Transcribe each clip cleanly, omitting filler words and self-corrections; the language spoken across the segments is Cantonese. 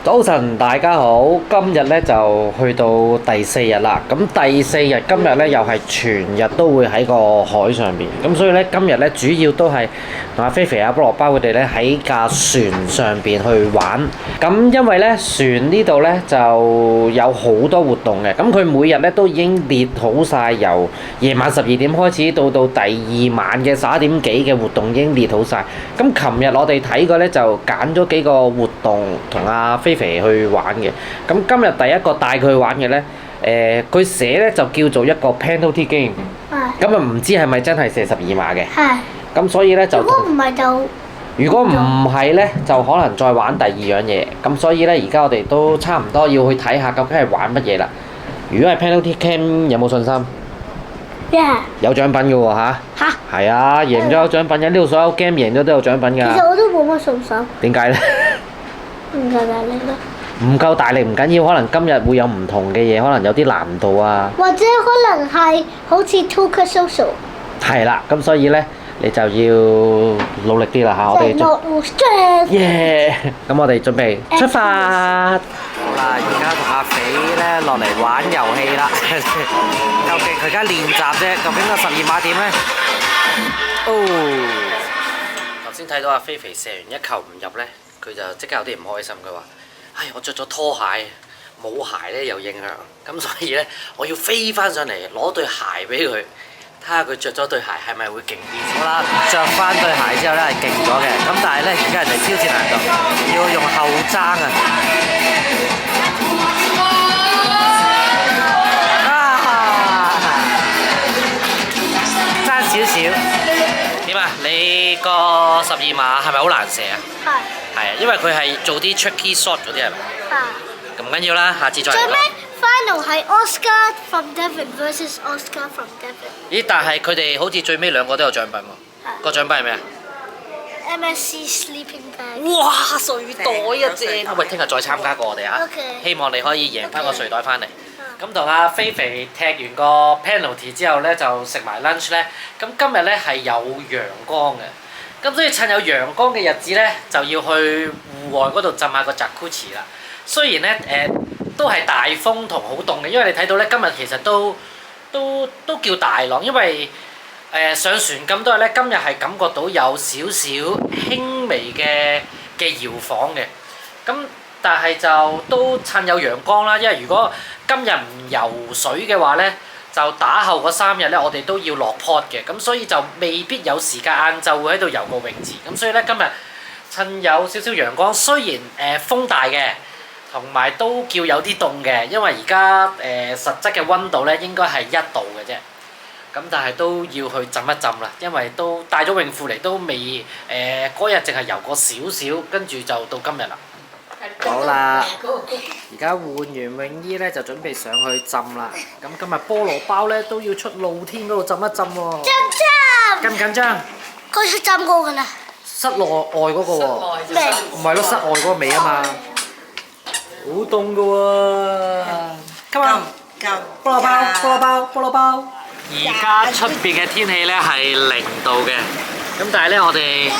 早晨，大家好！今日咧就去到第四日啦。咁第四日今日咧又係全日都會喺個海上邊。咁所以咧今日咧主要都係同阿菲菲、阿菠蘿包佢哋咧喺架船上邊去玩。咁因為咧船呢度咧就有好多活動嘅。咁佢每日咧都已經列好晒，由夜晚12點開始到第二晚嘅11點幾嘅活動已經列好晒。咁琴日我哋睇過咧就揀咗幾個活動同阿菲菲去玩嘅。咁今日第一個帶佢去玩嘅呢，佢寫呢就叫做一個 penalty game。咁啊唔知係咪真係射12碼嘅？係。咁所以呢，就如果唔係就，如果唔係呢，就可能再玩第二樣嘢。咁所以呢，而家我哋都差唔多要去睇下究竟係玩乜嘢啦。如果係 penalty game，有冇信心？有獎品嘅喎嚇。嚇？係啊，贏咗有獎品嘅。呢度所有 game 贏咗都有獎品㗎。其實我都冇乜信心。點解呢？唔夠大力咯。唔夠大力唔緊要，可能今日會有唔同嘅嘢，可能有啲難度啊。或者可能係好似 Toka Social。係啦，咁所以呢，你就要努力啲啦嚇，我哋耶！咁我哋準備出發。好啦，而家同阿肥呢落嚟玩遊戲啦。究竟佢而家練習啫，究竟個12碼點呢？哦！頭先睇到阿菲肥射完一球唔入呢，佢就即刻有啲唔開心，佢話：唉，我着咗拖鞋，冇鞋咧又影響，咁所以咧我要飛翻上嚟攞對鞋俾佢，睇下佢着咗對鞋係咪會勁啲。好啦，着翻對鞋之後咧係勁咗嘅，咁但係咧而家人哋挑戰難度，要用後踭啊！爭少少。點啊？你個12碼係咪好難射啊？係。係啊，因為佢係做啲 tricky shot 嗰啲係咪？係。咁唔緊要啦，下次再嚟。最尾 final 係 Oscar from Devon versus Oscar from Devon。咦？但係佢哋好似最尾兩個都有獎品喎。係。個獎品係咩啊 ？MSC sleeping bag。哇！睡袋啊正！喂，聽日再參加過我哋啊。OK。希望你可以贏翻個睡袋翻嚟。咁同阿菲菲踢完個 penalty 之後咧，就食埋 lunch 咧。咁今日咧係有陽光嘅。咁所以趁有陽光嘅日子咧，就要去戶外嗰度浸下個 Jacuzzi 啦。雖然咧都係大風同好凍嘅，因為你睇到咧今日其實都叫大浪，因為上船咁多日咧，今日係感覺到有少少輕微嘅搖晃嘅。咁但係就都趁有陽光啦，因為如果今日唔游水嘅話咧，就打後嗰3日咧，我哋都要落 port 嘅，咁所以就未必有時間晏晝會喺度遊個泳池。咁所以咧今日趁有少少陽光，雖然風大嘅，同埋都叫有啲凍嘅，因為而家實質嘅溫度咧應該係1度嘅啫。咁但係都要去浸一浸啦，因為都帶咗泳褲嚟，都未嗰日淨係游過少少，跟住就到今日啦。好啦，而家換完泳衣咧，就準備上去浸啦。咁今日菠蘿包咧都要出露天嗰度浸一浸喎。緊唔緊張？佢出浸過㗎啦。室內外嗰個喎。咩？唔係咯，室外嗰個尾啊嘛。好凍㗎喎。今日菠蘿包，菠蘿包，菠蘿包。而家出邊嘅天氣咧係0度嘅。咁但係咧，我哋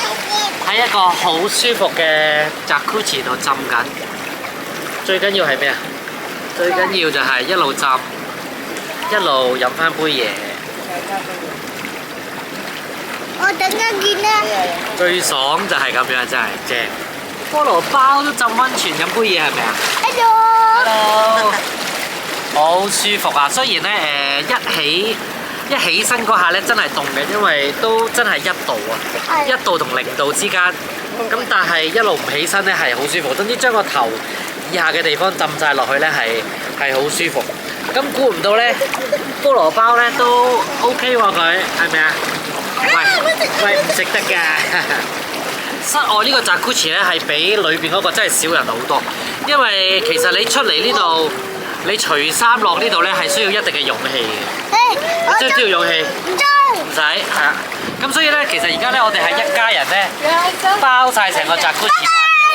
喺一個好舒服嘅 Jacuzzi 度浸緊。最緊要係咩啊？最緊要就係一路浸，一路飲翻杯嘢。我等陣見啦。最爽就係咁樣，真係正。菠蘿包都浸溫泉飲杯嘢係咪啊 ？Hello。好舒服啊！雖然咧一起身嗰下咧真係凍嘅，因為都真係1度啊，1度同0度之間。咁但係一路唔起身咧係好舒服，總之將個頭以下嘅地方浸晒落去咧係好舒服。咁估唔到咧，菠蘿包咧都 OK 喎，佢係咪啊？喂，唔食得㗎。室外呢個 Jacuzzi 咧係比裏邊嗰個真係少人好多，因為其實你出嚟呢度，你除衫落呢度咧係需要一定嘅勇氣嘅。需要勇氣。唔使係啊。咁所以咧，其實而家咧我哋係一家人咧，包晒成個 Jacuzzi。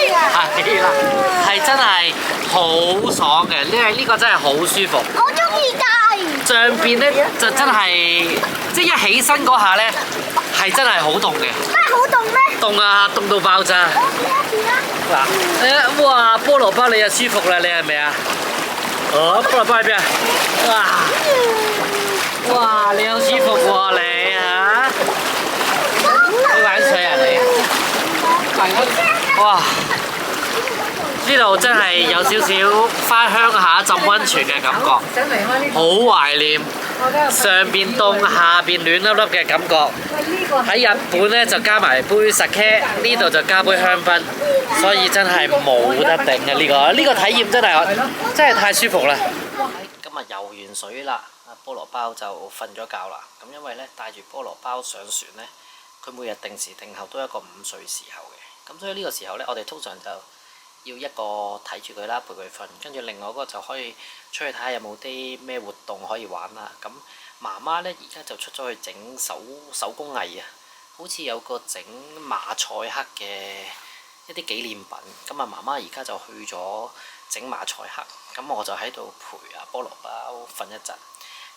係啦，係真係好爽嘅，呢個真係好舒服。我中意大上邊咧就真係，即係一起身嗰下咧係真係好凍嘅。咩好凍咩？凍啊，凍到爆炸！嗱，哇，菠蘿包你就舒服啦，你係咪啊？哦，菠蘿包喺邊啊？哇，你好舒服喎你嚇！去玩水啊你？哇！呢度真係有少少返鄉下浸溫泉嘅感覺，好懷念上邊凍下邊暖粒粒嘅感覺。喺日本咧就加埋杯 sake， 呢度就加杯香檳，所以真係冇得頂啊！呢個體驗真係太舒服啦！今日游完水啦，阿菠蘿包就瞓咗覺啦。咁因為咧帶住菠蘿包上船咧，佢每日定時定候都有一個午睡時候嘅，咁所以呢個時候咧，我哋通常就要一個睇住佢啦，陪佢瞓，跟住另外嗰個就可以出去睇下有冇啲咩活動可以玩啦。咁媽媽咧而家就出咗去整手工藝啊，好似有個整馬賽克嘅一啲紀念品。咁啊，媽媽而家就去咗整馬賽克，咁我就喺度陪阿菠蘿包瞓一陣。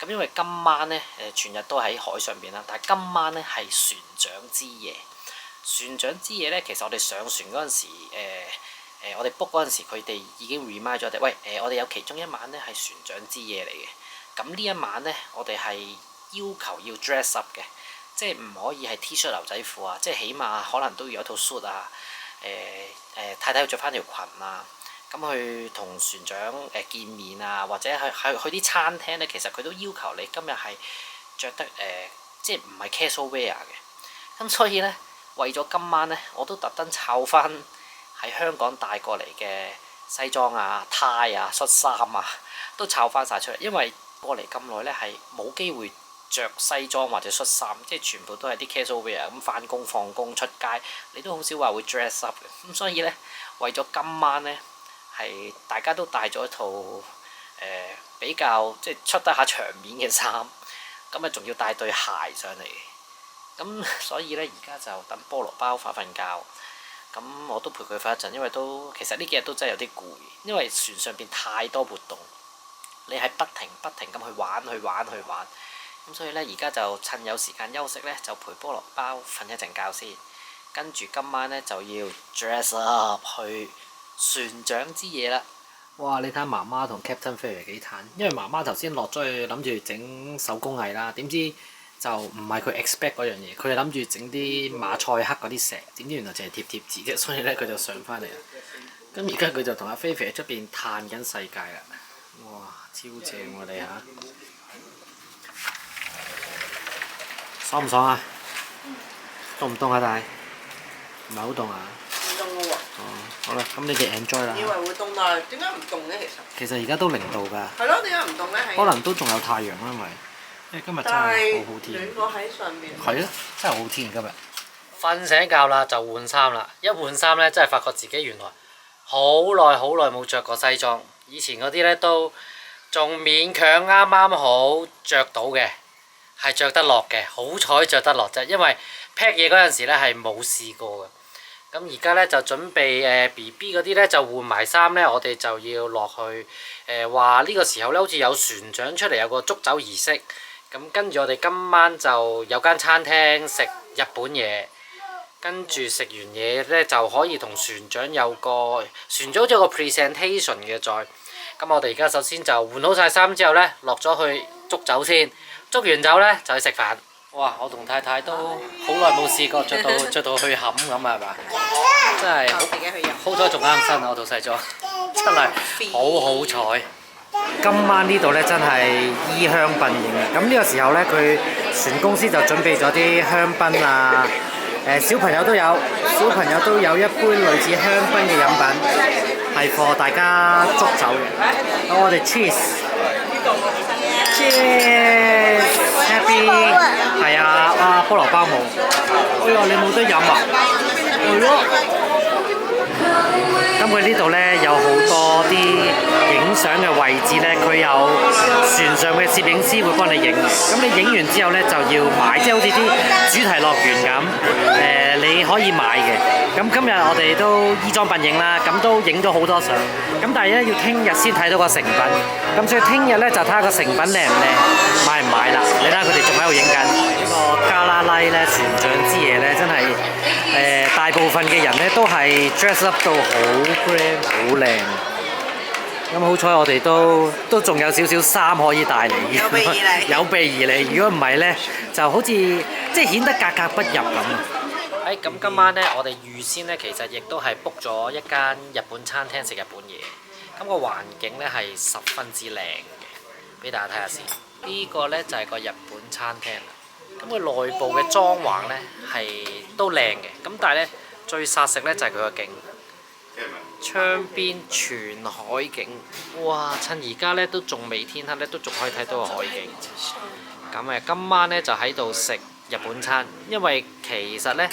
咁因為今晚咧全日都喺海上邊啦，但係今晚咧係船長之夜。船長之夜咧，其實我哋上船嗰陣時我哋 book 嗰陣時，佢哋已經 remind 咗我哋，喂我哋有其中一晚咧係船長之夜嚟嘅。咁呢一晚咧，我哋係要求要 dress up 嘅，即係唔可以係 T 恤牛仔褲啊，即係起碼可能都要有套 suit 啊。太太要着翻條裙啊，咁去同船長見面啊，或者去啲餐廳咧，其實佢都要求你今日係着得即係唔係 casual wear 嘅。咁所以咧，為咗今晚咧，我都特登摷翻喺香港帶過嚟嘅西裝啊、呔啊、恤衫啊，都摷翻晒出嚟。因為過嚟咁耐咧，係冇機會着西裝或者恤衫，即係全部都係啲 casual wear 咁返工放工出街，你都好少話會 dress up 嘅。咁所以咧，為咗今晚咧，係大家都帶咗一套比較即係出得下場面嘅衫，咁啊仲要帶對鞋上嚟。咁所以咧，而家就等菠蘿包瞓覺。咁我都陪佢瞓一陣，因為其實呢幾日都真係有啲攰，因為船上邊太多活動，你係不停咁去玩。咁所以咧，而家就趁有時間休息咧，就陪菠蘿包瞓一陣覺先。跟住今晚咧就要 dress up 去船長之夜啦。哇！你睇下媽媽同 Captain Fairy 幾嘆，因為媽媽頭先落咗去諗住整手工藝啦，點知就唔係佢 expect 嗰樣嘢，佢係諗住整啲馬賽克嗰啲石，點知原來淨係貼紙啫，所以咧佢就上翻嚟啦。咁而家佢就同阿菲菲喺出邊嘆緊世界啦。哇！超正喎你嚇！爽唔爽啊？凍唔凍啊？但係唔係好凍啊？唔凍嘅喎。哦，好啦，咁你哋 enjoy 啦。以為會凍，但係點解唔凍嘅其實？其實而家都0度㗎。係咯，點解唔凍咧？可能都仲有太陽啦，因為今日真係好好天。暖過喺上面。係啊，真係好天今日。瞓醒覺啦，就換衫啦。一換衫咧，真係發覺自己原來好耐冇着過西裝。以前嗰啲咧都仲勉強啱啱好着到嘅，係着得落嘅。好彩着得落啫，因為 pack 嘢嗰陣時咧係冇試過嘅。咁而家咧就準備BB 嗰啲咧就換埋衫咧，我哋就要落去話呢個時候咧，好似有船長出嚟有個捉走儀式。咁跟住我哋今晚就有間餐廳食日本嘢，跟住食完嘢咧就可以同船長有個船長有個 presentation 嘅再。咁我哋而家首先就換好晒衫之後咧，落咗去捉走先，捉完走咧就去食飯。哇！我同太太都好耐冇試過着到去冚咁啊，係嘛？真係好彩仲啱身啊！我套西裝真係好彩。今晚呢度咧真係衣香鬢影嘅。咁呢個時候咧，佢船公司就準備咗啲香檳啊，小朋友都有一杯類似香檳嘅飲品，係貨大家捉走嘅。咁我哋 cheers，cheers，happy， 係啊，菠蘿包冇，哎呀你冇得飲啊，係咯。咁咁佢呢度咧有好多啲影相嘅位置咧，佢有船上嘅攝影師會幫你影嘅。咁你影完之後咧就要買，即係好似啲主題樂園咁，你可以買嘅。咁今日我哋都衣裝品影啦，咁都影咗好多相。咁但係咧要聽日先睇到個成品，咁所以聽日咧就睇下個成品靚唔靚，買唔買啦？你睇下佢哋仲喺度影緊呢個加拉拉咧船長之夜咧，真係大部分嘅人咧都係 dress up 到好 grand 好靚。咁好彩我哋都仲有少少衫可以帶嚟，有備而嚟有備而嚟。如果唔係咧，就好似即係顯得格格不入咁。咁今晚咧，我哋預先咧其實亦都係 book 咗一間日本餐廳食日本嘢。咁個環境咧係十分之靚嘅，俾大家睇下先。呢個咧就係個日本餐廳啦。咁佢內部嘅裝潢咧係都靚嘅，咁但係咧最殺食咧就係佢個景。窗邊全海景，哇！趁而家咧都仲未天黑咧，都仲可以睇到個海景。咁今晚咧就喺度食日本餐，因為其實咧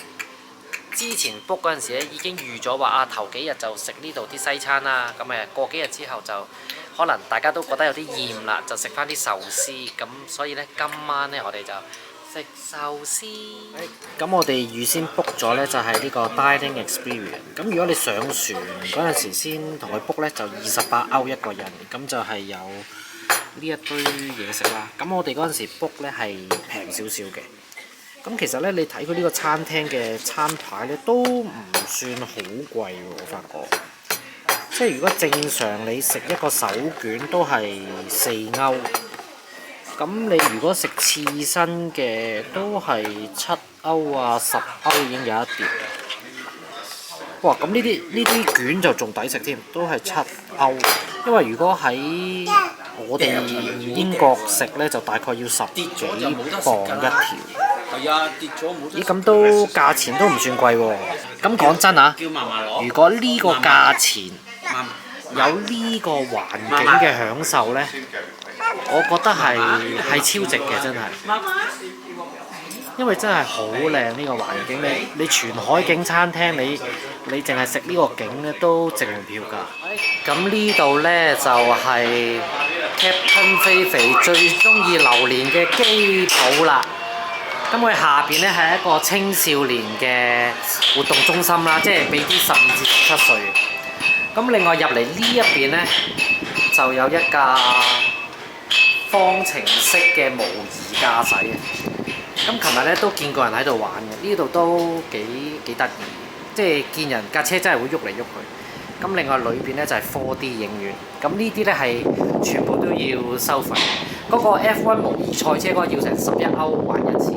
之前 book 嗰陣時咧已經預咗話頭幾日就食呢度啲西餐啦。咁過幾日之後就可能大家都覺得有啲厭啦，就食翻啲壽司。咁所以咧今晚咧我哋就食壽司。咁我哋預先 book 咗咧就係呢個 dining experience。咁如果你上船嗰陣時先同佢 book 咧，就28歐一個人，咁就係有呢一堆嘢食啦。咁我哋嗰陣時 book 咧係平少少嘅。咁其實咧你睇佢呢個餐廳嘅餐牌咧都唔算好貴喎，我發覺。即係如果正常你食一個手卷都係4歐。咁你如果食刺身嘅都係7歐啊10歐已經有一碟。哇！咁呢啲卷就仲抵食添，都係7歐。因為如果喺我哋英國食咧，就大概要10幾磅一條。係啊，跌咗冇。咦，咁都價錢都唔算貴喎。咁講真啊，如果呢個價錢有呢個環境嘅享受咧，我覺得係超值嘅，真係。因為真係好靚呢個環境，你全海景餐廳，你淨係食呢個景咧都值門票㗎。咁呢度咧就係 Captain 菲菲最中意榴蓮嘅機鋪啦。咁佢下邊咧係一個青少年嘅活動中心啦，即係俾啲12至17歲。咁另外入嚟呢一邊咧就有一架方程式嘅模擬駕駛嘅。咁琴日咧都見過人喺度玩嘅，呢度都幾得意，即係見人架車真係會喐嚟喐去。咁另外裏邊咧就係 4D 影院，咁呢啲咧係全部都要收費。嗰個 F1 模擬賽車嗰個要成11歐玩一次，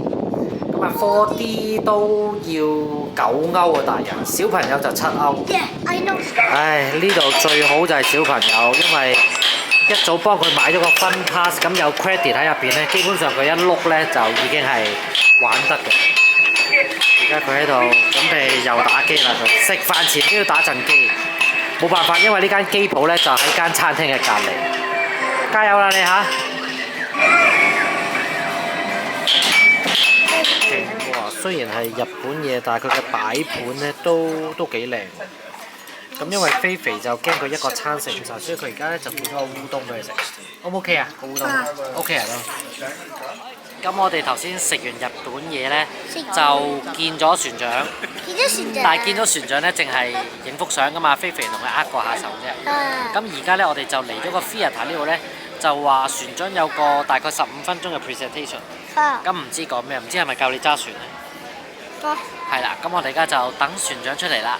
咁啊 4D 都要9歐啊大人，小朋友就7歐。唉，呢度最好就係小朋友，因為一早幫佢買咗個分 pass， 咁有 credit 喺入邊咧，基本上佢一碌咧就已經係玩得嘅。而家佢喺度準備又打機啦，佢食飯前都要打陣機，冇辦法，因為呢間機鋪咧就喺間餐廳嘅隔離。加油啦你嚇！哇，雖然係日本嘢，但係佢嘅擺盤咧都幾靚。咁因為菲菲就驚佢一個餐食唔晒，所以佢而家咧就叫咗個烏冬俾佢食。O 唔 OK 啊？個烏冬 OK 啊都。咁我哋頭先食完日本嘢咧，就見咗船長。但係見咗船長咧，淨係影幅相噶嘛，菲菲同佢握過下手啫。咁而家咧，我哋就嚟咗個 theatre 呢度咧，就話船長有個大概15分鐘嘅 presentation。咁唔知講咩？唔知係咪教你揸船咧？係啦，咁我哋而家就等船長出嚟啦。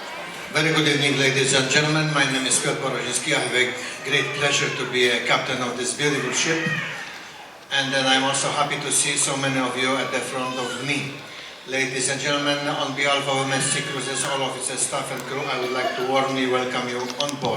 Very good evening, ladies and gentlemen. My name is Piotr Borozhinsky. I have a great pleasure to be a captain of this beautiful ship. And then I'm also happy to see so many of you at the front of me. Ladies and gentlemen, on behalf of MSC Cruises, all officers, staff and crew, I would like to warmly welcome you on board.